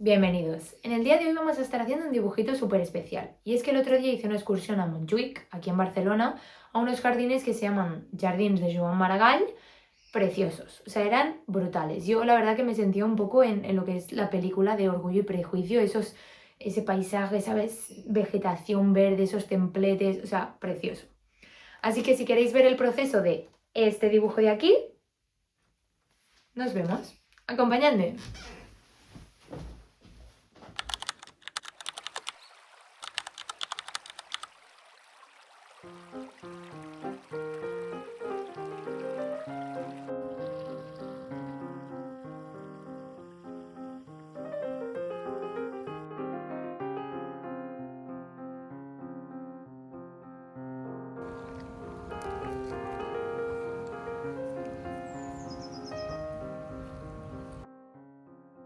Bienvenidos. En el día de hoy vamos a estar haciendo un dibujito súper especial. Y es que el otro día hice una excursión a Montjuïc, aquí en Barcelona, a unos jardines que se llaman Jardins de Joan Maragall, preciosos. O sea, eran brutales. Yo la verdad que me sentía un poco en lo que es la película de Orgullo y Prejuicio, ese paisaje, ¿sabes? Vegetación verde, esos templetes, o sea, precioso. Así que si queréis ver el proceso de este dibujo de aquí, nos vemos. Acompañadme.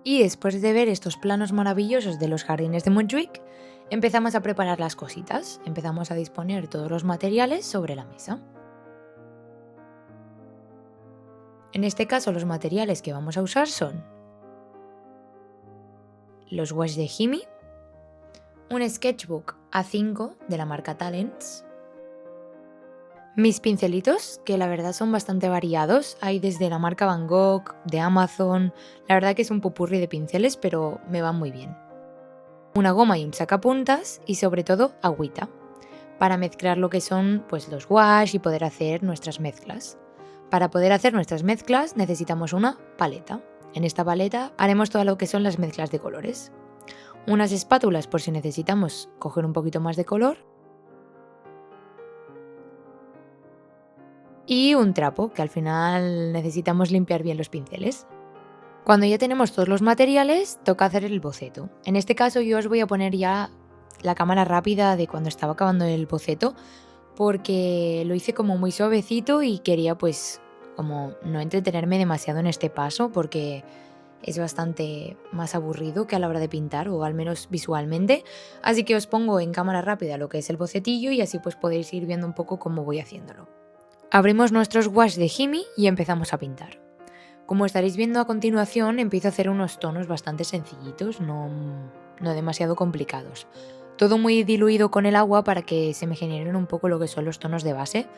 Y después de ver estos planos maravillosos de los jardines de Montjuïc, empezamos a preparar las cositas, empezamos a disponer todos los materiales sobre la mesa. En este caso los materiales que vamos a usar son los wash de Himi, un sketchbook A5 de la marca Talents, mis pincelitos, que la verdad son bastante variados, hay desde la marca Van Gogh, de Amazon, la verdad que es un popurrí de pinceles, pero me van muy bien. Una goma y un sacapuntas y sobre todo agüita, para mezclar lo que son pues, los wash y poder hacer nuestras mezclas. Para poder hacer nuestras mezclas necesitamos una paleta. En esta paleta haremos todo lo que son las mezclas de colores. Unas espátulas por si necesitamos coger un poquito más de color. Y un trapo, que al final necesitamos limpiar bien los pinceles. Cuando ya tenemos todos los materiales, toca hacer el boceto. En este caso yo os voy a poner ya la cámara rápida de cuando estaba acabando el boceto, porque lo hice como muy suavecito y quería pues como no entretenerme demasiado en este paso, porque es bastante más aburrido que a la hora de pintar, o al menos visualmente. Así que os pongo en cámara rápida lo que es el bocetillo y así pues podéis ir viendo un poco cómo voy haciéndolo. Abrimos nuestros wash de Himi y empezamos a pintar. Como estaréis viendo a continuación, empiezo a hacer unos tonos bastante sencillitos, no demasiado complicados. Todo muy diluido con el agua para que se me generen un poco lo que son los tonos de base,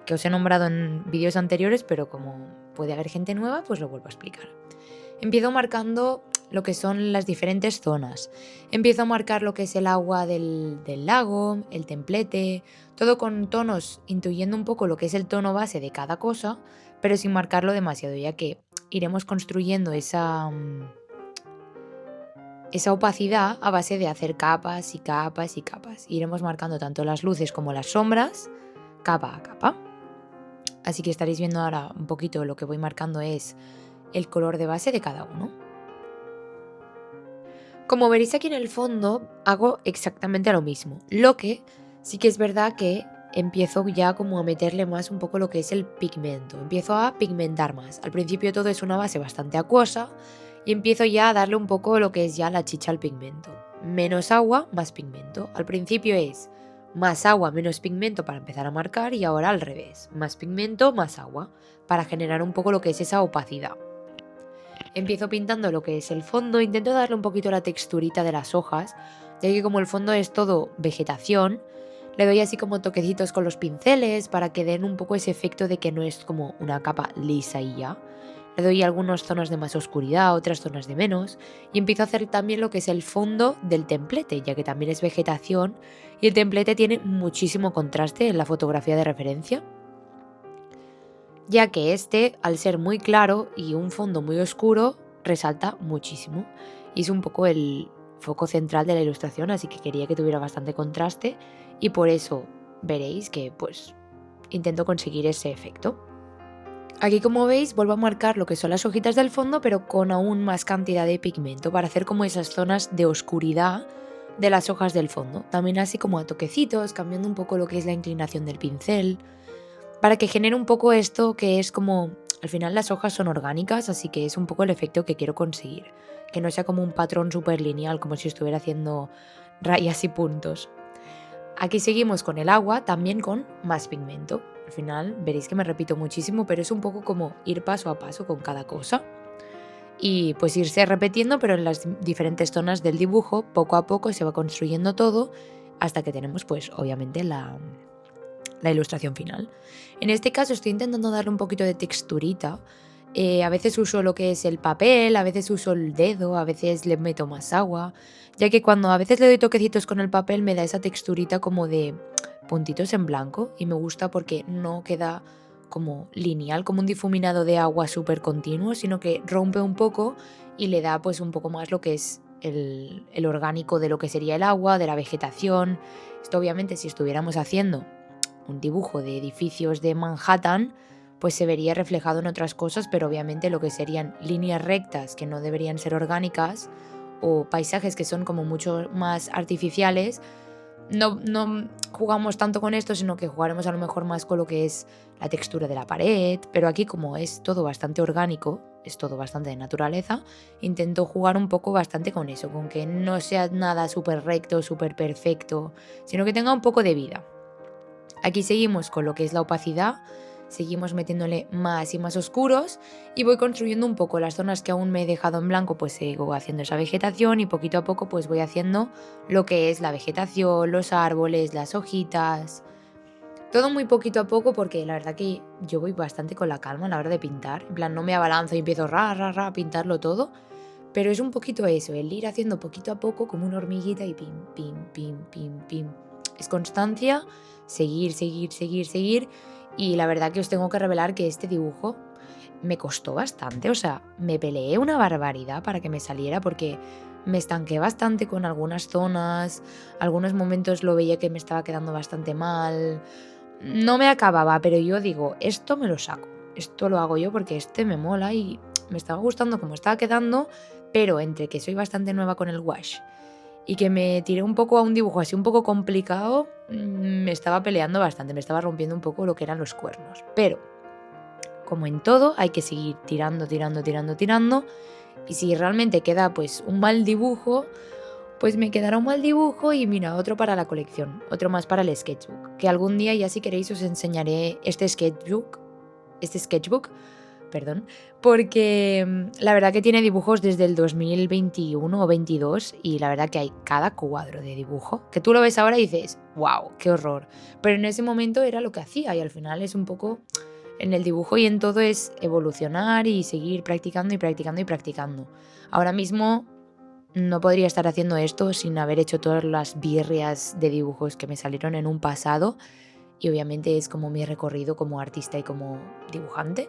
que os he nombrado en vídeos anteriores, pero como puede haber gente nueva, pues lo vuelvo a explicar. Empiezo marcando lo que son las diferentes zonas. Empiezo a marcar lo que es el agua del lago, el templete, todo con tonos, intuyendo un poco lo que es el tono base de cada cosa, pero sin marcarlo demasiado, ya que iremos construyendo esa opacidad a base de hacer capas y capas y capas. Iremos marcando tanto las luces como las sombras, capa a capa. Así que estaréis viendo ahora un poquito lo que voy marcando es el color de base de cada uno. Como veréis aquí en el fondo, hago exactamente lo mismo. Lo que sí que es verdad que empiezo ya como a meterle más un poco lo que es el pigmento. Empiezo a pigmentar más. Al principio todo es una base bastante acuosa y empiezo ya a darle un poco lo que es ya la chicha al pigmento. Menos agua, más pigmento. Al principio es más agua, menos pigmento para empezar a marcar, y ahora al revés. Más pigmento, más agua, para generar un poco lo que es esa opacidad. Empiezo pintando lo que es el fondo, intento darle un poquito la texturita de las hojas, ya que como el fondo es todo vegetación, le doy así como toquecitos con los pinceles para que den un poco ese efecto de que no es como una capa lisa y ya. Le doy algunos tonos de más oscuridad, otras zonas de menos, y empiezo a hacer también lo que es el fondo del templete, ya que también es vegetación y el templete tiene muchísimo contraste en la fotografía de referencia, ya que este, al ser muy claro y un fondo muy oscuro, resalta muchísimo y es un poco el foco central de la ilustración, así que quería que tuviera bastante contraste y por eso veréis que pues intento conseguir ese efecto. Aquí, como veis, vuelvo a marcar lo que son las hojitas del fondo, pero con aún más cantidad de pigmento para hacer como esas zonas de oscuridad de las hojas del fondo, también así como a toquecitos, cambiando un poco lo que es la inclinación del pincel, para que genere un poco esto que es como, al final las hojas son orgánicas, así que es un poco el efecto que quiero conseguir, que no sea como un patrón súper lineal, como si estuviera haciendo rayas y puntos. Aquí seguimos con el agua, también con más pigmento. Al final veréis que me repito muchísimo, pero es un poco como ir paso a paso con cada cosa. y pues irse repitiendo, pero en las diferentes zonas del dibujo, poco a poco se va construyendo todo hasta que tenemos pues obviamente la ilustración final. En este caso estoy intentando darle un poquito de texturita. A veces uso lo que es el papel, a veces uso el dedo, a veces le meto más agua, ya que cuando a veces le doy toquecitos con el papel me da esa texturita como de puntitos en blanco y me gusta porque no queda como lineal, como un difuminado de agua súper continuo, sino que rompe un poco y le da pues un poco más lo que es el orgánico de lo que sería el agua, de la vegetación. Esto obviamente si estuviéramos haciendo un dibujo de edificios de Manhattan, pues se vería reflejado en otras cosas, pero obviamente lo que serían líneas rectas que no deberían ser orgánicas o paisajes que son como mucho más artificiales, no jugamos tanto con esto, sino que jugaremos a lo mejor más con lo que es la textura de la pared, pero aquí como es todo bastante orgánico, es todo bastante de naturaleza, intento jugar un poco bastante con eso, con que no sea nada súper recto, súper perfecto, sino que tenga un poco de vida. Aquí seguimos con lo que es la opacidad, seguimos metiéndole más y más oscuros y voy construyendo un poco las zonas que aún me he dejado en blanco, pues sigo haciendo esa vegetación y poquito a poco pues voy haciendo lo que es la vegetación, los árboles, las hojitas, todo muy poquito a poco porque la verdad que yo voy bastante con la calma a la hora de pintar, en plan no me abalanzo y empiezo a pintarlo todo, pero es un poquito eso, el ir haciendo poquito a poco como una hormiguita y pim, pim, pim, pim, pim. Es constancia, seguir, seguir, seguir, seguir. Y la verdad que os tengo que revelar que este dibujo me costó bastante. O sea, me peleé una barbaridad para que me saliera porque me estanqué bastante con algunas zonas. Algunos momentos lo veía que me estaba quedando bastante mal. No me acababa, pero yo digo, esto me lo saco. Esto lo hago yo porque este me mola y me estaba gustando como estaba quedando, pero entre que soy bastante nueva con el wash y que me tiré un poco a un dibujo así un poco complicado, me estaba peleando bastante, me estaba rompiendo un poco lo que eran los cuernos. Pero, como en todo, hay que seguir tirando, tirando, tirando, tirando. Y si realmente queda pues un mal dibujo, pues me quedará un mal dibujo y mira, otro para la colección, otro más para el sketchbook. Que algún día ya si queréis os enseñaré este sketchbook, perdón, porque la verdad que tiene dibujos desde el 2021 o 22 y la verdad que hay cada cuadro de dibujo que tú lo ves ahora y dices, wow, qué horror. Pero en ese momento era lo que hacía y al final es un poco en el dibujo y en todo es evolucionar y seguir practicando y practicando y practicando. Ahora mismo no podría estar haciendo esto sin haber hecho todas las birrias de dibujos que me salieron en un pasado y obviamente es como mi recorrido como artista y como dibujante.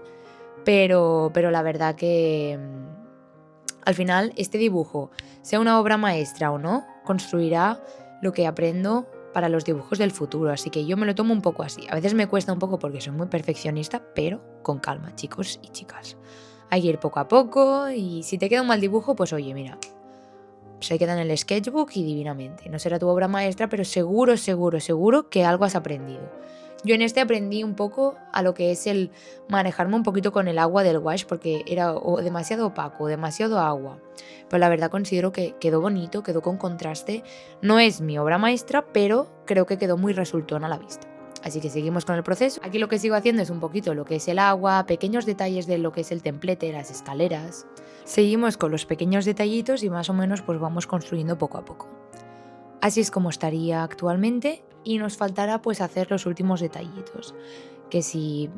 Pero la verdad que al final este dibujo, sea una obra maestra o no, construirá lo que aprendo para los dibujos del futuro. Así que yo me lo tomo un poco así. A veces me cuesta un poco porque soy muy perfeccionista, pero con calma, chicos y chicas. Hay que ir poco a poco y si te queda un mal dibujo, pues oye, mira, se queda en el sketchbook y divinamente. No será tu obra maestra, pero seguro, seguro, seguro que algo has aprendido. Yo en este aprendí un poco a lo que es el manejarme un poquito con el agua del wash porque era demasiado opaco, demasiado agua. Pero la verdad considero que quedó bonito, quedó con contraste. No es mi obra maestra, pero creo que quedó muy resultón a la vista. Así que seguimos con el proceso. Aquí lo que sigo haciendo es un poquito lo que es el agua, pequeños detalles de lo que es el templete, las escaleras. Seguimos con los pequeños detallitos y más o menos pues vamos construyendo poco a poco. Así es como estaría actualmente y nos faltará pues hacer los últimos detallitos. Que si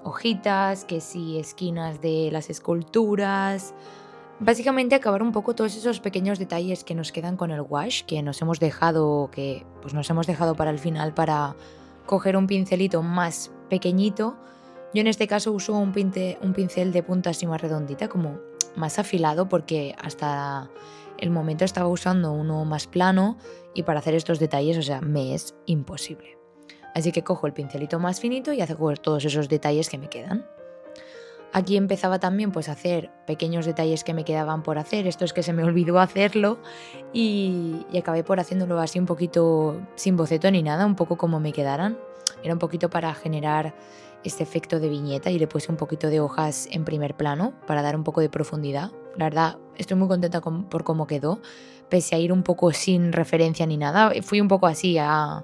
hojitas, que si esquinas de las esculturas. Básicamente acabar un poco todos esos pequeños detalles que nos quedan con el wash, que nos hemos dejado para el final para coger un pincelito más pequeñito. Yo en este caso uso un pincel de punta así más redondita, como más afilado, porque hasta el momento estaba usando uno más plano y para hacer estos detalles, o sea, me es imposible. Así que cojo el pincelito más finito y hago todos esos detalles que me quedan. Aquí empezaba también pues a hacer pequeños detalles que me quedaban por hacer, esto es que se me olvidó hacerlo y acabé por haciéndolo así un poquito sin boceto ni nada, un poco como me quedaran. Era un poquito para generar este efecto de viñeta y le puse un poquito de hojas en primer plano para dar un poco de profundidad. La verdad estoy muy contenta por cómo quedó, pese a ir un poco sin referencia ni nada, fui un poco así a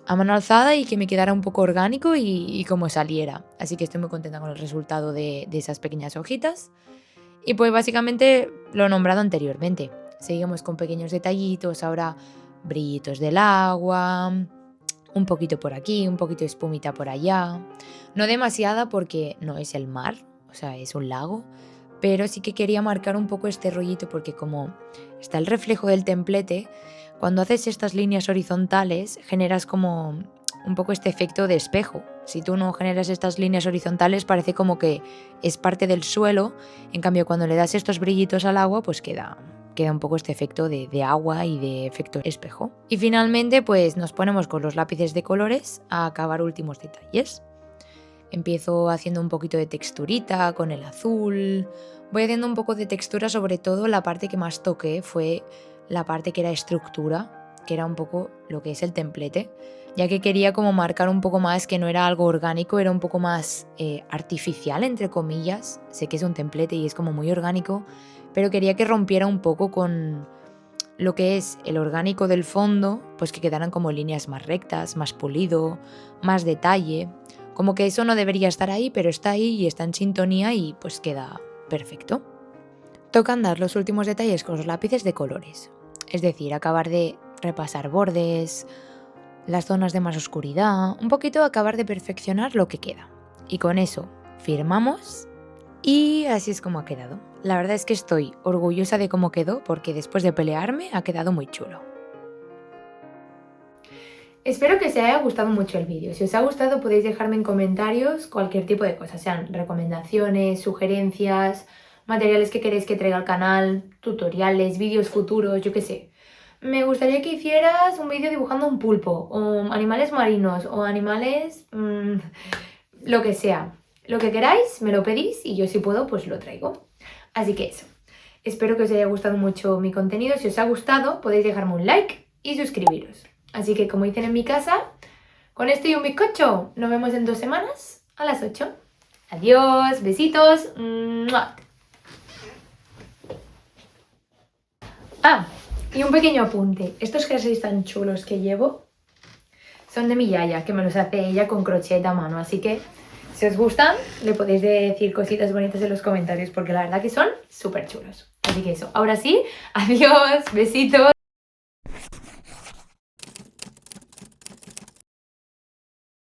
mano alzada y que me quedara un poco orgánico y como saliera. Así que estoy muy contenta con el resultado de esas pequeñas hojitas. Y pues básicamente lo he nombrado anteriormente. Seguimos con pequeños detallitos, ahora brillitos del agua, un poquito por aquí, un poquito de espumita por allá. No demasiada porque no es el mar, o sea, es un lago, pero sí que quería marcar un poco este rollito porque como está el reflejo del templete, cuando haces estas líneas horizontales generas como un poco este efecto de espejo. Si tú no generas estas líneas horizontales parece como que es parte del suelo, en cambio cuando le das estos brillitos al agua pues queda un poco este efecto de agua y de efecto espejo. Y finalmente pues nos ponemos con los lápices de colores a acabar últimos detalles. Empiezo haciendo un poquito de texturita con el azul. Voy haciendo un poco de textura, sobre todo la parte que más toqué fue la parte que era estructura, que era un poco lo que es el templete, ya que quería como marcar un poco más que no era algo orgánico, era un poco más artificial, entre comillas. Sé que es un templete y es como muy orgánico, pero quería que rompiera un poco con lo que es el orgánico del fondo, pues que quedaran como líneas más rectas, más pulido, más detalle. Como que eso no debería estar ahí, pero está ahí y está en sintonía y pues queda perfecto. Toca dar los últimos detalles con los lápices de colores, es decir, acabar de repasar bordes, las zonas de más oscuridad, un poquito acabar de perfeccionar lo que queda. Y con eso firmamos y así es como ha quedado. La verdad es que estoy orgullosa de cómo quedó porque después de pelearme ha quedado muy chulo. Espero que os haya gustado mucho el vídeo. Si os ha gustado podéis dejarme en comentarios cualquier tipo de cosas, sean recomendaciones, sugerencias, materiales que queréis que traiga al canal, tutoriales, vídeos futuros, yo qué sé. Me gustaría que hicieras un vídeo dibujando un pulpo, o animales marinos, o animales... lo que sea. Lo que queráis, me lo pedís y yo si puedo pues lo traigo. Así que eso. Espero que os haya gustado mucho mi contenido. Si os ha gustado podéis dejarme un like y suscribiros. Así que como dicen en mi casa, con esto y un bizcocho, nos vemos en 2 semanas a las 8. Adiós, besitos. ¡Mua! Ah, y un pequeño apunte. Estos jerseys tan chulos que llevo son de mi yaya, que me los hace ella con crochet a mano. Así que si os gustan, le podéis decir cositas bonitas en los comentarios porque la verdad que son súper chulos. Así que eso, ahora sí, adiós, besitos.